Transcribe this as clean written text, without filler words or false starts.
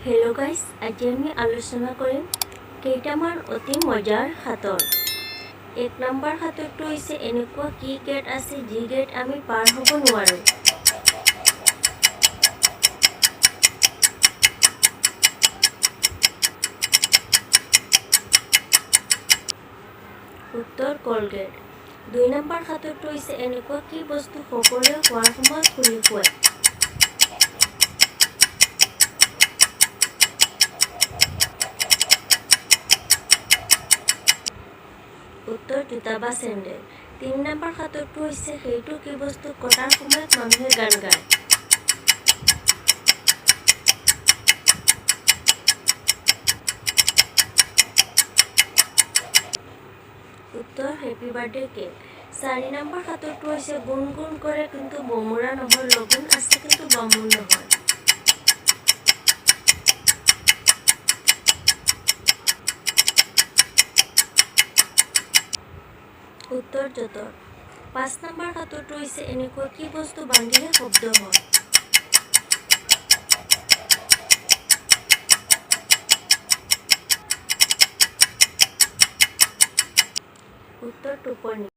Hello' guys, আজি আমি আলোচনা কৰিম কেইটামান অতি মজাৰ হাতৰ। 1 নম্বৰ হাতৰটো হৈছে এনেকুৱা কি গেট আছে যি গেট আমি পাৰ হ'ব নোৱাৰোঁ। উত্তৰ কলগেট। 2 নম্বৰ হাতৰটো হৈছে এনেকুৱা কি বস্তু সকলোৱে খোৱাৰ সময়ত খুলি খুৱায়। উত্তৰ জোতা বা চেণ্ডেল। 3 নম্বৰ হাতৰটো হৈছে সেইটো কি বস্তু কটাৰ সময়ত মানুহে গান গায়। উত্তৰ হেপী বাৰ্থডে কেক। 4 নম্বৰ হাতৰটো হৈছে গুণ গুণ কৰে কিন্তু বমুৰা নহয়, লগুণ আছে কিন্তু বামুণ নহয়। উত্তৰ যঁতৰ। 5 নম্বৰ হাতৰটো হৈছে এনেকুৱা কি বস্তু বান্ধিলে শব্দ হয়। উত্তৰ টোপনি।